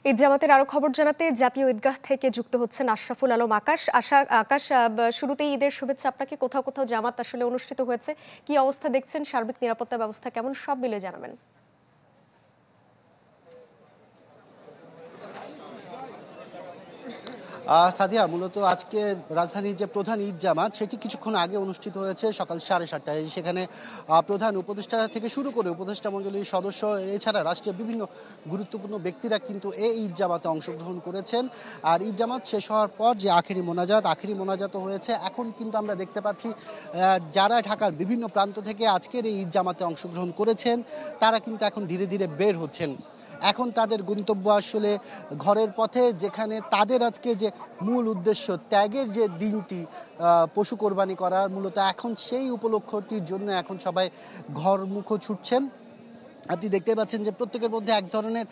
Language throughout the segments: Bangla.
ঈদ জামাতের আরো খবর জানাতে জাতীয় ঈদগাহ থেকে যুক্ত হচ্ছেন আশরাফুল আলম আকাশ। আকাশ, শুরুতেই ঈদের শুভেচ্ছা আপনাকে। কোথাও কোথাও জামাত আসলে অনুষ্ঠিত হয়েছে, কি অবস্থা দেখছেন? সার্বিক নিরাপত্তা ব্যবস্থা কেমন, সব মিলে জানাবেন। সাদিয়া, মূলত আজকে রাজধানীর যে প্রধান ঈদ জামাত সেটি কিছুক্ষণ আগে অনুষ্ঠিত হয়েছে সকাল 7:30টায়। সেখানে প্রধান উপদেষ্টা থেকে শুরু করে উপদেষ্টা মণ্ডলীর সদস্য এছাড়া রাষ্ট্রীয় বিভিন্ন গুরুত্বপূর্ণ ব্যক্তিরা কিন্তু এই ঈদ জামাতে অংশগ্রহণ করেছেন। আর ঈদ জামাত শেষ হওয়ার পর যে আখেরি মোনাজাতও হয়েছে। এখন কিন্তু আমরা দেখতে পাচ্ছি যারা ঢাকার বিভিন্ন প্রান্ত থেকে আজকের এই ঈদ জামাতে অংশগ্রহণ করেছেন তারা কিন্তু এখন ধীরে ধীরে বের হচ্ছেন। এখন তাদের গন্তব্য আসলে ঘরের পথে, যেখানে তাদের আজকে যে মূল উদ্দেশ্য ত্যাগের যে দিনটি পশু কোরবানি করার, মূলত এখন সেই উপলক্ষটির জন্য এখন সবাই ঘরমুখ ছুটছেন। আপনি দেখতে পাচ্ছেন যে প্রত্যেকের মধ্যে এক ধরনের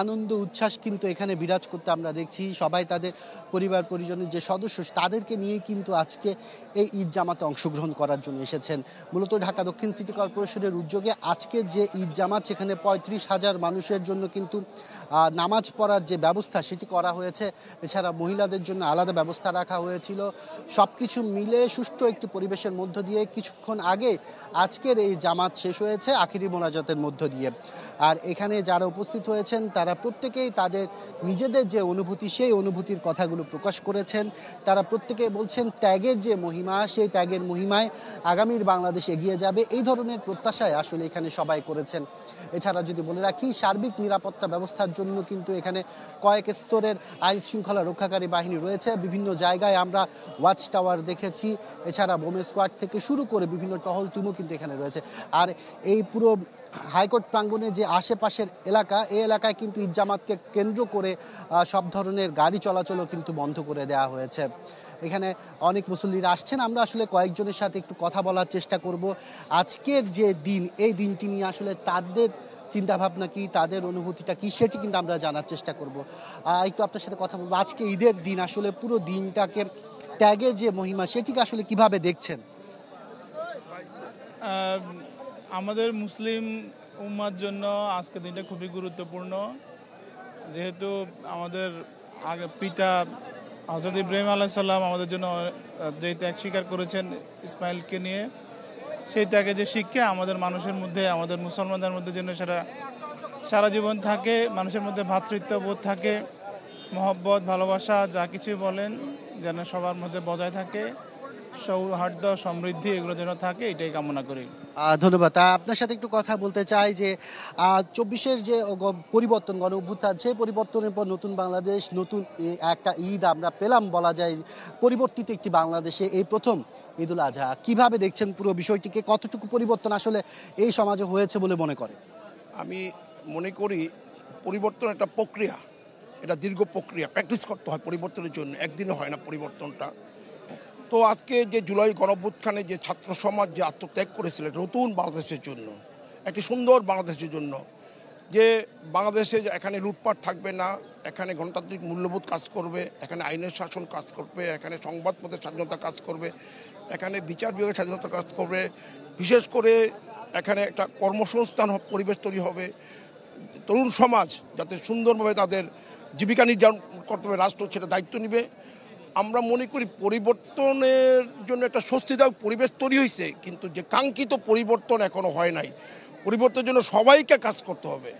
আনন্দ উচ্ছ্বাস কিন্তু এখানে বিরাজ করতে আমরা দেখছি। সবাই তাদের পরিবার পরিজনের যে সদস্য তাদেরকে নিয়ে কিন্তু আজকে এই ঈদ জামাতে অংশগ্রহণ করার জন্য এসেছেন। মূলত ঢাকা দক্ষিণ সিটি কর্পোরেশনের উদ্যোগে আজকে যে ঈদ জামাত, সেখানে 35,000 মানুষের জন্য কিন্তু নামাজ পড়ার যে ব্যবস্থা সেটি করা হয়েছে। এছাড়া মহিলাদের জন্য আলাদা ব্যবস্থা রাখা হয়েছিল। সব কিছু মিলে সুষ্ঠু একটি পরিবেশের মধ্য দিয়ে কিছুক্ষণ আগে আজকের এই জামাত শেষ হয়েছে আখিরি মোনাজাতের মধ্য দিয়ে। আর এখানে যারা উপস্থিত হয়েছেন তারা প্রত্যেকেই তাদের নিজেদের যে অনুভূতি সেই অনুভূতির কথাগুলো প্রকাশ করেছেন। তারা প্রত্যেকেই বলছেন ত্যাগের যে মহিমা, সেই ত্যাগের মহিমায় আগামীর বাংলাদেশ এগিয়ে যাবে, এই ধরনের প্রত্যাশায় আসলে এখানে সবাই করেছেন। এছাড়া যদি বলে রাখি, সার্বিক নিরাপত্তা ব্যবস্থার জন্য কিন্তু এখানে কয়েক স্তরের আইন শৃঙ্খলা রক্ষাকারী বাহিনী রয়েছে। বিভিন্ন জায়গায় আমরা ওয়াচ টাওয়ার দেখেছি। এছাড়া বোমে স্কোয়াড থেকে শুরু করে বিভিন্ন টহল টিমও কিন্তু এখানে রয়েছে। আর এই পুরো হাইকোর্ট প্রাঙ্গণে যে আশেপাশের এলাকা, এই এলাকায় কিন্তু ঈদ জামাতকে কেন্দ্র করে সব ধরনের গাড়ি চলাচলও কিন্তু বন্ধ করে দেওয়া হয়েছে। এখানে অনেক মুসল্লিরা আসছেন। আমরা আসলে কয়েকজনের সাথে একটু কথা বলার চেষ্টা করব। আজকের যে দিন, এই দিনটি নিয়ে আসলে তাদের চিন্তাভাবনা কি, তাদের অনুভূতিটা কি, সেটি কিন্তু আমরা জানার চেষ্টা করব। একটু আপনার সাথে কথা বলবো। আজকে ঈদের দিন আসলে পুরো দিনটাকে, ত্যাগের যে মহিমা সেটিকে আসলে কিভাবে দেখছেন? আমাদের মুসলিম উম্মার জন্য আজকের দিনটা খুবই গুরুত্বপূর্ণ, যেহেতু আমাদের আগে পিতা হযরত ইব্রাহিম আলাইহিস সালাম আমাদের জন্য যে ত্যাগ স্বীকার করেছেন ইসমাইলকে নিয়ে, সেই ত্যাগের যে শিক্ষা আমাদের মানুষের মধ্যে, আমাদের মুসলমানদের মধ্যে যেন সেটা সারা জীবন থাকে, মানুষের মধ্যে ভ্রাতৃত্ববোধ থাকে, মহব্বত, ভালোবাসা যা কিছুই বলেন যেন সবার মধ্যে বজায় থাকে, সৌহার্দ্য, সমৃদ্ধি এগুলো যেন থাকে, এটাই কামনা করি। ধন্যবাদ। আপনার সাথে একটু কথা বলতে চাই যে 24-এর যে পরিবর্তন, গণ অভ্যুত্থান, সেই পরিবর্তনের পর নতুন বাংলাদেশ, নতুন একটা ঈদ আমরা পেলাম বলা যায়। পরিবর্তিত একটি বাংলাদেশে এই প্রথম ঈদুল আজহা, কিভাবে দেখছেন পুরো বিষয়টিকে? কতটুকু পরিবর্তন আসলে এই সমাজে হয়েছে বলে মনে করেন? আমি মনে করি পরিবর্তন একটা প্রক্রিয়া, এটা দীর্ঘ প্রক্রিয়া, প্র্যাকটিস করতে হয় পরিবর্তনের জন্য, একদিনে হয় না পরিবর্তনটা। তো আজকে যে জুলাই গণঅভ্যুত্থানে যে ছাত্র সমাজ যে আত্মত্যাগ করেছিল নতুন বাংলাদেশের জন্য, একটি সুন্দর বাংলাদেশের জন্য, যে বাংলাদেশে এখানে লুটপাট থাকবে না, এখানে গণতান্ত্রিক মূল্যবোধ কাজ করবে, এখানে আইনের শাসন কাজ করবে, এখানে সংবাদপত্রের স্বাধীনতা কাজ করবে, এখানে বিচার বিভাগের স্বাধীনতা কাজ করবে, বিশেষ করে এখানে একটা কর্মসংস্থান পরিবেশ তৈরি হবে, তরুণ সমাজ যাতে সুন্দরভাবে তাদের জীবিকা নির্যাপন করতে হবে, রাষ্ট্র সেটা দায়িত্ব নেবে। আমরা মনে করি পরিবর্তনের জন্য একটা স্বস্তিদায়ক পরিবেশ তৈরি হয়েছে, কিন্তু যে কাঙ্ক্ষিত পরিবর্তন এখনো হয় নাই। পরিবর্তনের জন্য সবাইকে কাজ করতে হবে,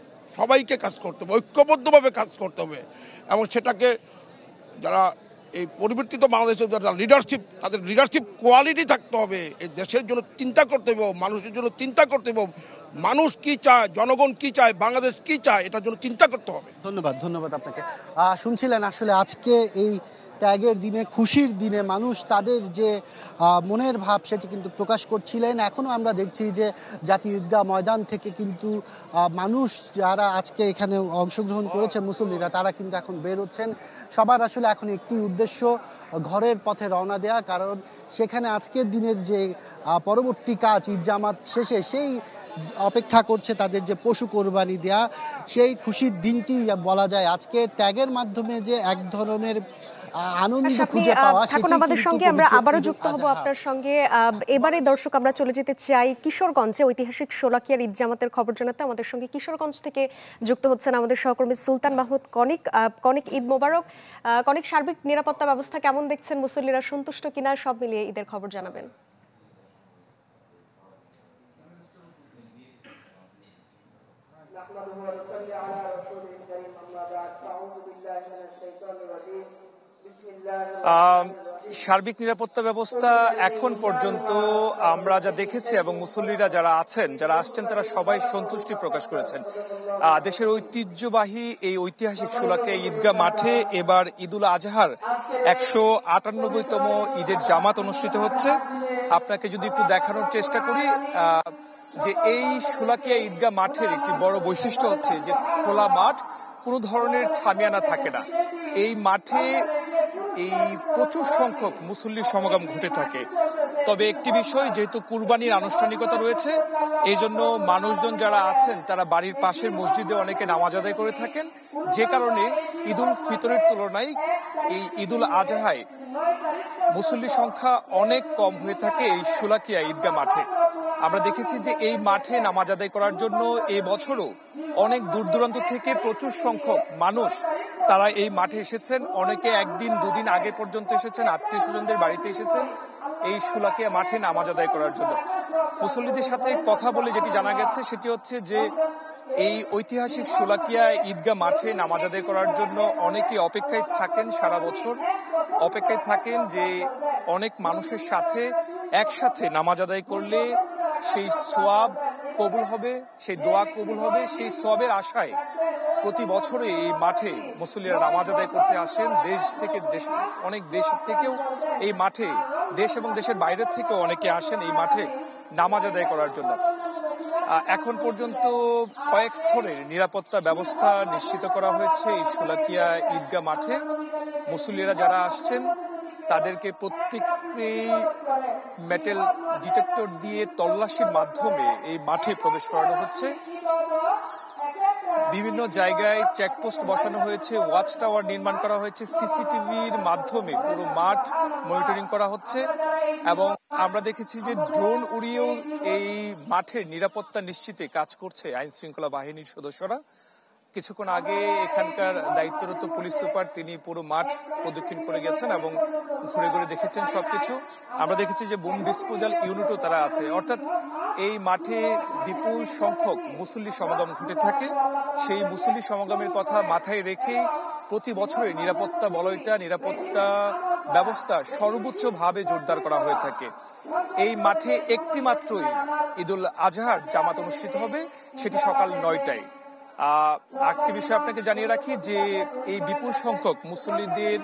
ঐক্যবদ্ধভাবে কাজ করতে হবে, এবং সেটাকে যারা এই পরিবর্তিত বাংলাদেশের যারা লিডারশিপ, তাদের লিডারশিপ কোয়ালিটি থাকতে হবে। এই দেশের জন্য চিন্তা করতে হবে, মানুষের জন্য চিন্তা করতে হবে, মানুষ কি চায়, জনগণ কি চায়, বাংলাদেশ কি চায়, এটার জন্য চিন্তা করতে হবে। ধন্যবাদ আপনাকে। শুনছিলেন আসলে আজকে এই ত্যাগের দিনে, খুশির দিনে মানুষ তাদের যে মনের ভাব সেটি কিন্তু প্রকাশ করছিলেন। এখনও আমরা দেখছি যে জাতীয় ঈদগাহ ময়দান থেকে কিন্তু মানুষ যারা আজকে এখানে অংশগ্রহণ করেছে, মুসল্লিরা, তারা কিন্তু এখন বের হচ্ছেন। সবার আসলে এখন একটি উদ্দেশ্য, ঘরের পথে রওনা দেওয়া। কারণ সেখানে আজকের দিনের যে পরবর্তী কাজ, ঈদ জামাত শেষে সেই অপেক্ষা করছে তাদের যে পশু কোরবানি দেয়া, সেই খুশির দিনটি বলা যায়। আজকে ত্যাগের মাধ্যমে যে এক ধরনের আনন্দ আপনি খুঁজে পাওয়া, থাকুন সেটাই আমাদের কিন্তু সঙ্গে, আমরা পবিত্র আবারও ঈদুল যুক্ত হব আজহা। আপনার সঙ্গে। এবারে দর্শক আমরা চলে যেতে চাই কিশোরগঞ্জে ঐতিহাসিক শোলাকিয়ার ঈদ জামাতের খবর জানাতে। আমাদের সঙ্গে কিশোরগঞ্জ থেকে যুক্ত হচ্ছেন আমাদের সহকর্মী সুলতান মাহমুদ কনিক। কনিক, ঈদ মোবারক। কনিক, সার্বিক নিরাপত্তা ব্যবস্থা কেমন দেখছেন? মুসল্লিরা সন্তুষ্ট কিনা, সব মিলিয়ে ঈদের খবর জানাবেন। সার্বিক নিরাপত্তা ব্যবস্থা এখন পর্যন্ত আমরা যা দেখেছি এবং মুসল্লিরা যারা আছেন, যারা আসছেন, তারা সবাই সন্তুষ্টি প্রকাশ করেছেন। দেশের ঐতিহ্যবাহী এই ঐতিহাসিক শোলাকিয়া ঈদগাহ মাঠে এবার ঈদুল আজহার 198তম ঈদের জামাত অনুষ্ঠিত হচ্ছে। আপনাকে যদি একটু দেখানোর চেষ্টা করি যে এই শোলাকিয়া ঈদগাহ মাঠের একটি বড় বৈশিষ্ট্য হচ্ছে যে খোলা মাঠ, কোনো ধরনের ছামিয়ানা থাকে না। এই মাঠে প্রচুর সংখ্যক মুসল্লির সমাগম ঘটে থাকে। তবে একটি বিষয়, যেহেতু কুরবানির আনুষ্ঠানিকতা রয়েছে, এই জন্য মানুষজন যারা আছেন তারা বাড়ির পাশের মসজিদে অনেকে নামাজ আদায় করে থাকেন, যে কারণে ঈদুল ফিতরের তুলনায় এই ঈদুল আজহায় মুসল্লির সংখ্যা অনেক কম হয়ে থাকে এই শোলাকিয়া ঈদগাহ মাঠে। আমরা দেখেছি যে এই মাঠে নামাজ আদায় করার জন্য এই বছরও অনেক দূর দূরান্ত থেকে প্রচুর সংখ্যক মানুষ তারা এই মাঠে এসেছেন। অনেকে একদিন দুদিন আগে পর্যন্ত এসেছেন, আত্মীয় স্বজনদের বাড়িতে এসেছেন এই শোলাকিয়া মাঠে নামাজ আদায় করার জন্য। মুসল্লিদের সাথে কথা বলে যেটি জানা গেছে সেটি হচ্ছে যে এই ঐতিহাসিক শোলাকিয়া ঈদগাহ মাঠে নামাজ আদায় করার জন্য অনেকে অপেক্ষায় থাকেন, সারা বছর অপেক্ষায় থাকেন যে অনেক মানুষের সাথে একসাথে নামাজ আদায় করলে সেই সোয়াব কবুল হবে, সেই দোয়া কবুল হবে। সেই সোয়াবের আশায় প্রতি বছরে এই মাঠে মুসল্লিরা নামাজ আদায় করতে আসেন। অনেক দেশ থেকেও এই মাঠে, দেশ এবং দেশের বাইরে থেকেও অনেকে আসেন এই মাঠে নামাজ আদায় করার জন্য। এখন পর্যন্ত কয়েক স্তরের নিরাপত্তা ব্যবস্থা নিশ্চিত করা হয়েছে এই শোলাকিয়া ঈদগাহ মাঠে। মুসল্লিরা যারা আসছেন তাদেরকে প্রত্যেককে মেটাল ডিটেক্টর দিয়ে তল্লাশির মাধ্যমে এই মাঠে প্রবেশ করানো হচ্ছে। বিভিন্ন জায়গায় চেকপোস্ট বসানো হয়েছে, ওয়াচ টাওয়ার নির্মাণ করা হয়েছে, সিসিটিভির মাধ্যমে পুরো মাঠ মনিটরিং করা হচ্ছে এবং আমরা দেখেছি যে ড্রোন উড়িয়েও এই মাঠের নিরাপত্তা নিশ্চিতে কাজ করছে আইন শৃঙ্খলা বাহিনীর সদস্যরা। কিছুক্ষণ আগে এখানকার দায়িত্বরত পুলিশ সুপার তিনি পুরো মাঠ প্রদক্ষিণ করে গেছেন এবং ঘুরে ঘুরে দেখেছেন সবকিছু। আমরা দেখেছি যে বোম ডিসপোজাল ইউনিটও তারা আছে। অর্থাৎ এই মাঠে বিপুল সংখ্যক মুসল্লি সমাগম ঘটে থাকে। সেই মুসল্লি সমাগমের কথা মাথায় রেখেই প্রতি বছরে নিরাপত্তা বলয়টা, নিরাপত্তা ব্যবস্থা সর্বোচ্চভাবে জোরদার করা হয়ে থাকে। এই মাঠে একটি মাত্রই ঈদুল আজহার জামাত অনুষ্ঠিত হবে, সেটি সকাল 9টায়। আরেকটি বিষয় আপনাকে জানিয়ে রাখি যে এই বিপুল সংখ্যক মুসল্লিদের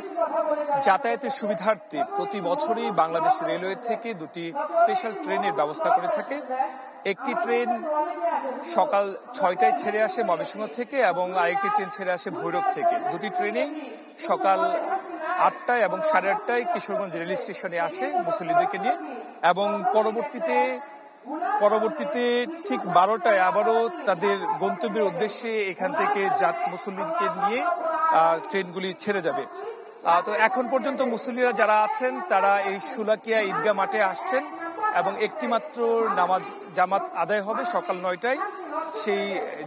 যাতায়াতের সুবিধার্থে প্রতি বছরই বাংলাদেশ রেলওয়ে থেকে দুটি স্পেশাল ট্রেনের ব্যবস্থা করে থাকে। একটি ট্রেন সকাল 6টায় ছেড়ে আসে ময়মনসিংহ থেকে এবং আরেকটি ট্রেন ছেড়ে আসে ভৈরব থেকে। দুটি ট্রেনেই সকাল 8টায় এবং 8:30টায় কিশোরগঞ্জ রেল স্টেশনে আসে মুসল্লিদেরকে নিয়ে এবং পরবর্তীতে ঠিক 12টায় আবারও তাদের গন্তব্যের উদ্দেশ্যে এখান থেকে মুসল্লিকে নিয়ে ট্রেনগুলি ছেড়ে যাবে। তো এখন পর্যন্ত মুসল্লিরা যারা আছেন তারা এই শোলাকিয়া ঈদগাহ মাঠে আসছেন এবং একটি মাত্র জামাত আদায় হবে সকাল 9টায়। সেই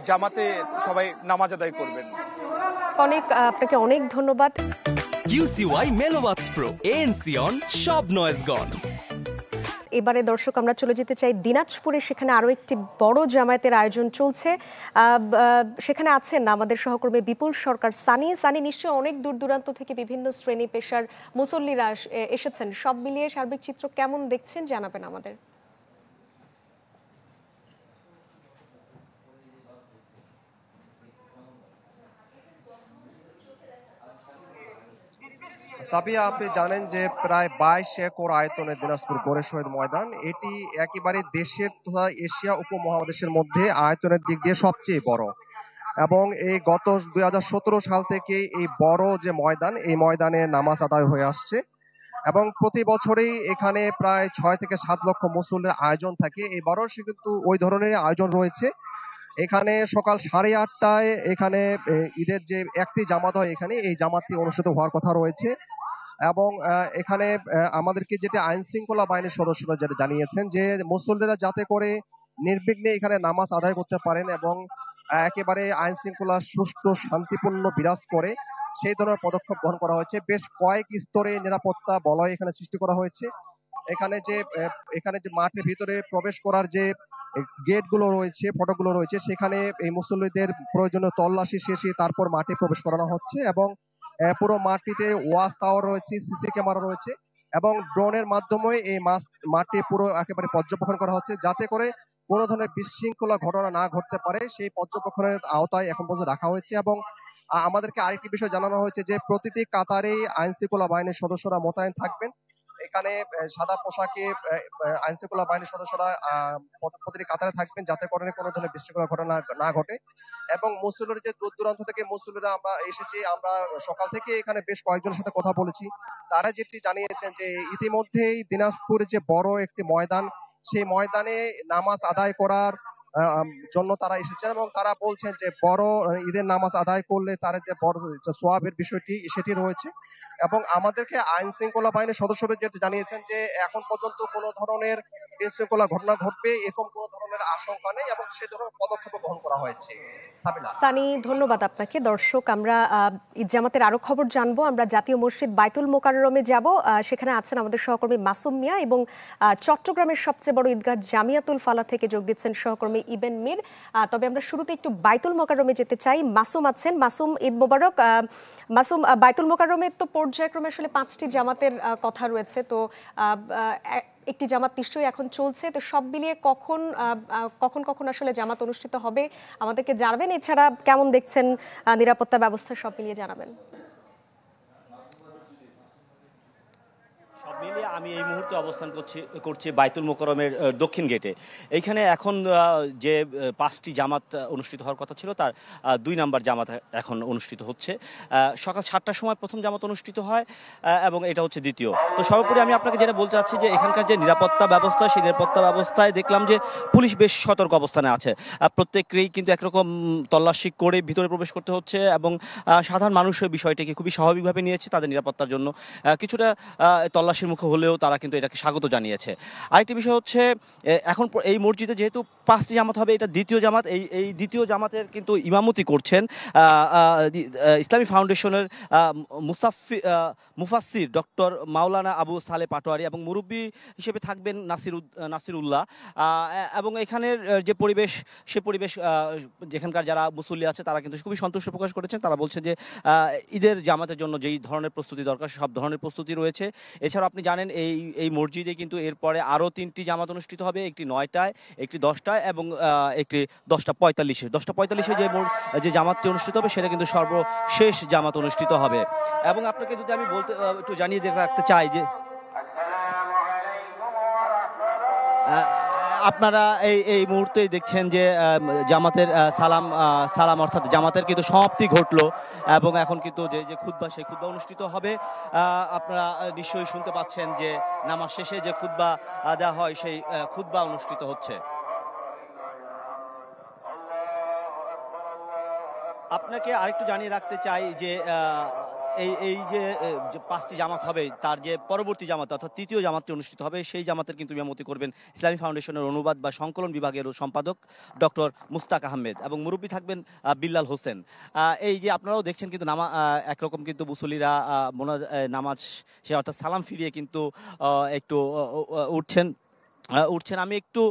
জামাতে সবাই নামাজ আদায় করবেন। আপনাকে অনেক ধন্যবাদ। QCY Melomax Pro ANC on সব নয়েজ গন। এবারে দর্শক আমরা চলে যেতে চাই দিনাজপুরে। সেখানে আরো একটি বড় জামায়াতের আয়োজন চলছে। সেখানে আছেন আমাদের সহকর্মী বিপুল সরকার। সানি, নিশ্চয়ই অনেক দূর দূরান্ত থেকে বিভিন্ন শ্রেণী পেশার মুসল্লিরা এসেছেন। সব মিলিয়ে সার্বিক চিত্র কেমন দেখছেন জানাবেন আমাদের। সাবিয়া, আপনি জানেন যে প্রায় 22 একর আয়তনের দিনাজপুর গড়ে শহীদ ময়দান, এটি একেবারে দেশের তথা এশিয়া উপমহাদেশের মধ্যে আয়তনের দিক দিয়ে সবচেয়ে বড় এবং এই গত 2017 সাল থেকে এই বড় যে ময়দান, এই ময়দানে নামাজ আদায় হয়ে আসছে এবং প্রতি বছরই এখানে প্রায় 6 থেকে 7 লক্ষ মুসল্লির আয়োজন থাকে। এবারও সে কিন্তু ওই ধরনের আয়োজন রয়েছে। এখানে সকাল 8:30টায় এখানে ঈদের যে একটি জামাত হয়, এখানে এই জামাতটি অনুষ্ঠিত হওয়ার কথা রয়েছে এবং এখানে আমাদেরকে যেটা আইন শৃঙ্খলা বাহিনীর সদস্যরা যেটা জানিয়েছেন যে মুসল্লিরা যাতে করে নির্বিঘ্নে এখানে নামাজ আদায় করতে পারেন এবং একেবারে আইন শৃঙ্খলা সুষ্ঠু শান্তিপূর্ণ বিরাজ করে সেই ধরনের পদক্ষেপ গ্রহণ করা হয়েছে। বেশ কয়েক স্তরে নিরাপত্তা বলয় এখানে সৃষ্টি করা হয়েছে। এখানে যে মাঠের ভিতরে প্রবেশ করার যে গেট গুলো রয়েছে, ফটকগুলো রয়েছে, সেখানে এই মুসল্লিদের প্রয়োজনীয় তল্লাশি শেষে তারপর মাঠে প্রবেশ করানো হচ্ছে এবং পুরো মাঠটিতে ওয়াচ টাওয়ার রয়েছে, সিসি ক্যামেরা রয়েছে এবং ড্রোনের মাধ্যমে এই মাঠটি পুরো একেবারে পর্যবেক্ষণ করা হচ্ছে যাতে করে কোনো ধরনের বিশৃঙ্খলা ঘটনা না ঘটতে পারে সেই পর্যবেক্ষণের আওতায় এখন পর্যন্ত রাখা হয়েছে। এবং আমাদেরকে আরেকটি বিষয় জানানো হয়েছে যে প্রতিটি কাতারেই আইন শৃঙ্খলা বাহিনীর সদস্যরা মোতায়েন থাকবেন। এখানে সাদা পোশাকে আইন শৃঙ্খলা বাহিনীর সদস্যরা প্রতিটি কাতারে থাকবেন যাতে করে কোনো ধরনের বিশৃঙ্খলা ঘটনা না ঘটে। এবং মুসল্লিরা যে দূর দূরান্ত থেকে মুসল্লিরা আমরা এসেছি, আমরা সকাল থেকে এখানে বেশ কয়েকজনের সাথে কথা বলেছি, তারা যেটি জানিয়েছেন যে ইতিমধ্যেই দিনাজপুর যে বড় একটি ময়দান, সেই ময়দানে নামাজ আদায় করার জন্য তারা এসেছেন এবং তারা বলছেন যে বড় ঈদের নামাজ আদায় করলে তার যে বড় সোয়াবের বিষয়টি সেটি রয়েছে। এবং আমাদেরকে আইন শৃঙ্খলা বাহিনীর সদস্যরা যেটা জানিয়েছেন যে এখন পর্যন্ত কোনো ধরনের বিশৃঙ্খলা ঘটনা ঘটবে এরকম কোনো ধরনের আশঙ্কা নেই এবং সে ধরনের পদক্ষেপ গ্রহণ করা হয়েছে। সানি, ধন্যবাদ আপনাকে। দর্শক, আমরা ঈদ জামাতের আরো খবর জানবো। আমরা জাতীয় মসজিদ বাইতুল মোকাররমে যাব, সেখানে আছেন আমাদের সহকর্মী মাসুম মিয়া এবং চট্টগ্রামের সবচেয়ে বড় ঈদগাহ জামিয়াতুল ফালাহ থেকে যোগ দিচ্ছেন সহকর্মী ইবেন মীর। তবে আমরা শুরুতে একটু বাইতুল মোকাররমে যেতে চাই। মাসুম আছেন। মাসুম, ঈদ মোবারক। মাসুম, বাইতুল মোকাররমে তো পর্যায়ক্রমে আসলে 5টি জামাতের কথা রয়েছে, তো একটি জামাত নিশ্চয়ই এখন চলছে, তো সব মিলিয়ে কখন কখন আসলে জামাত অনুষ্ঠিত হবে আমাদেরকে জানাবেন। এছাড়া কেমন দেখছেন নিরাপত্তা ব্যবস্থা, সব মিলিয়ে জানাবেন। সব মিলিয়ে আমি এই মুহূর্তে অবস্থান করছি বাইতুল মোকাররমের দক্ষিণ গেটে। এইখানে এখন যে 5টি জামাত অনুষ্ঠিত হওয়ার কথা ছিল তার 2 নম্বর জামাত এখন অনুষ্ঠিত হচ্ছে। সকাল 7টার সময় প্রথম জামাত অনুষ্ঠিত হয় এবং এটা হচ্ছে দ্বিতীয়। তো সর্বোপরি আমি আপনাকে যেটা বলতে চাচ্ছি যে এখানকার যে নিরাপত্তা ব্যবস্থা, সেই নিরাপত্তা ব্যবস্থায় দেখলাম যে পুলিশ বেশ সতর্ক অবস্থানে আছে। প্রত্যেকেই কিন্তু একরকম তল্লাশি করে ভিতরে প্রবেশ করতে হচ্ছে এবং সাধারণ মানুষের বিষয়টিকে খুবই স্বাভাবিকভাবে নিয়েছে তাদের নিরাপত্তার জন্য। কিছুটা তল্লাশির মুখে হলেও তারা কিন্তু এটাকে স্বাগত জানিয়েছে। আরেকটি বিষয় হচ্ছে এখন এই মসজিদে যেহেতু 5টি জামাত হবে, এটা দ্বিতীয় জামাত। এই দ্বিতীয় জামাতের কিন্তু ইমামতি করছেন ইসলামী ফাউন্ডেশনের মুফাসসির ডক্টর মাওলানা আবু সালে পাটোয়ারি এবং মুরব্বী হিসেবে থাকবেন নাসিরুল্লাহ। এবং এখানের যে পরিবেশ, সে পরিবেশ যেখানকার যারা মুসল্লি আছে তারা কিন্তু খুবই সন্তুষ্ট প্রকাশ করেছেন। তারা বলছেন যে ঈদের জামাতের জন্য যেই ধরনের প্রস্তুতি দরকার সব ধরনের প্রস্তুতি রয়েছে। এছাড়াও আপনি জানেন এই মসজিদে কিন্তু এরপরে আরও 3টি জামাত অনুষ্ঠিত হবে, একটি 9টায়, একটি 10টায় এবং একটি 10:45-এ। 10:45-এ যে জামাতটি অনুষ্ঠিত হবে সেটা কিন্তু সর্বশেষ জামাত অনুষ্ঠিত হবে। এবং আপনাকে যদি আমি একটু জানিয়ে রাখতে চাই যে আপনারা এই মুহূর্তেই দেখছেন যে জামাতের সালাম অর্থাৎ জামাতের কিন্তু সমাপ্তি ঘটলো এবং এখন কিন্তু যে খুতবা, সেই খুতবা অনুষ্ঠিত হবে। আপনারা নিশ্চয়ই শুনতে পাচ্ছেন যে নামাজ শেষে যে খুতবা দেওয়া হয় সেই খুতবা অনুষ্ঠিত হচ্ছে। আপনাকে আরেকটু জানিয়ে রাখতে চাই যে এই যে 5টি জামাত হবে তার যে পরবর্তী জামাত অর্থাৎ তৃতীয় জামাতটি অনুষ্ঠিত হবে সেই জামাতের কিন্তু ইমামতি করবেন ইসলামী ফাউন্ডেশনের অনুবাদ বা সংকলন বিভাগের সম্পাদক ডক্টর মুস্তাক আহমেদ এবং মুরব্বী থাকবেন বিল্লাল হোসেন। এই যে আপনারাও দেখছেন কিন্তু একরকম কিন্তু মুসল্লিরা নামাজ সে অর্থাৎ সালাম ফিরিয়ে কিন্তু একটু উঠছেন। আমি একটু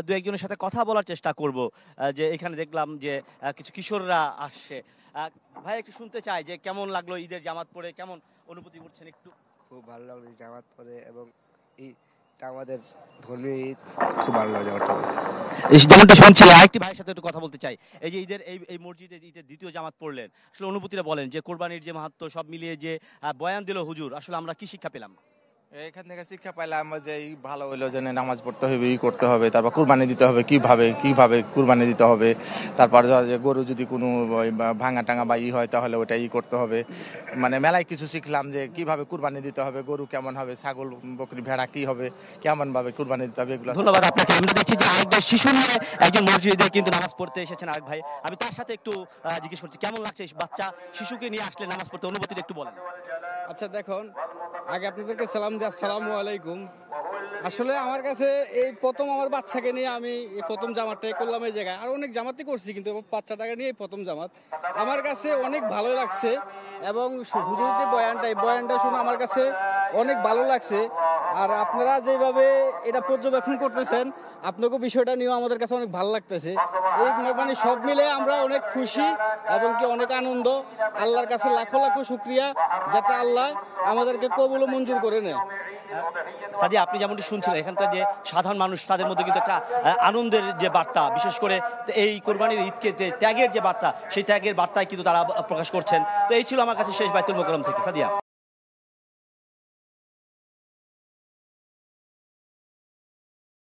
2-1জনের সাথে কথা বলার চেষ্টা করব। যে এখানে দেখলাম যে কিছু কিশোররা আসছে। ভাই, একটু শুনতে চাই যে কেমন লাগলো ঈদের জামাত পরে, কেমন অনুভূতি করছেন একটু? খুব ভালো লাগলো জামাত পরে এবং এটা আমাদের ধর্মীয় ঈদ, খুব ভালো লাগলো জামাত পরে। যেমনটা শুনছিলেন, আরেকটি ভাইয়ের সাথে একটু কথা বলতে চাই। এই যে ঈদের এই মসজিদে ঈদের দ্বিতীয় জামাত পড়লেন, আসলে অনুভূতিটা বলেন যে কোরবানির যে মাহাত্ম্য সব মিলিয়ে যে বয়ান দিল হুজুর, আসলে আমরা কি শিক্ষা পেলাম? এখান থেকে শিক্ষা পাইলাম যে ভালো হইলো যে নামাজ পড়তে হবে, করতে হবে, তারপর কুরবানি দিতে হবে, কিভাবে কুরবানি দিতে হবে, তারপর যে গরু যদি কোনো ভাঙা টাঙা বা হয় তাহলে ওটা করতে হবে। মানে মেলায় কিছু শিখলাম যে কিভাবে কুরবানি দিতে হবে, গরু কেমন হবে, ছাগল বকরি ভেড়া কি হবে, কেমন ভাবে কুরবানি দিতে হবে, এগুলো। ধন্যবাদ আপনাকে। আমরা দেখছি যে আরেকজন শিশু নিয়ে একজন মসজিদে কিন্তু নামাজ পড়তে এসেছেন আরেক ভাই। আমি তার সাথে একটু জিজ্ঞেস করছি কেমন লাগছে বাচ্চা শিশুকে নিয়ে আসলে নামাজ পড়তে, অনুভূতিটা একটু বলেন। আচ্ছা, দেখুন আগে আপনাদেরকে সালাম দিই, আসসালামু আলাইকুম। আসলে আমার কাছে এই প্রথম আমার বাচ্চাকে নিয়ে আমি এই প্রথম জামাতটাই করলাম এই জায়গায়। আর অনেক জামাতই করছি, কিন্তু বাচ্চাটাকে নিয়ে এই প্রথম জামাত। আমার কাছে অনেক ভালো লাগছে এবং হুজুর যে বয়ানটা, এই বয়ানটা শুনে আমার কাছে অনেক ভালো লাগছে। আর আপনারা যেভাবে এটা পর্যবেক্ষণ করতেছেন, আপনাকে বিষয়টা নিয়েও আমাদের কাছে অনেক ভালো লাগতেছে। এই মানে সব মিলে আমরা অনেক খুশি এবং কি অনেক আনন্দ। আল্লাহর কাছে লাখো লাখো শুকরিয়া, যাতে আল্লাহ আমাদেরকে কবুল ও মঞ্জুর করে নেয়। সাদিয়া, আপনি যেমনটি শুনছিলেন, এখানকার যে সাধারণ মানুষ, তাদের মধ্যে কিন্তু একটা আনন্দের যে বার্তা, বিশেষ করে এই কোরবানির ঈদকে যে ত্যাগের যে বার্তা, সেই ত্যাগের বার্তায় কিন্তু তারা প্রকাশ করছেন। তো এই ছিল আমার কাছে শেষ বাইতুল মোকাররম থেকে। সাদিয়া।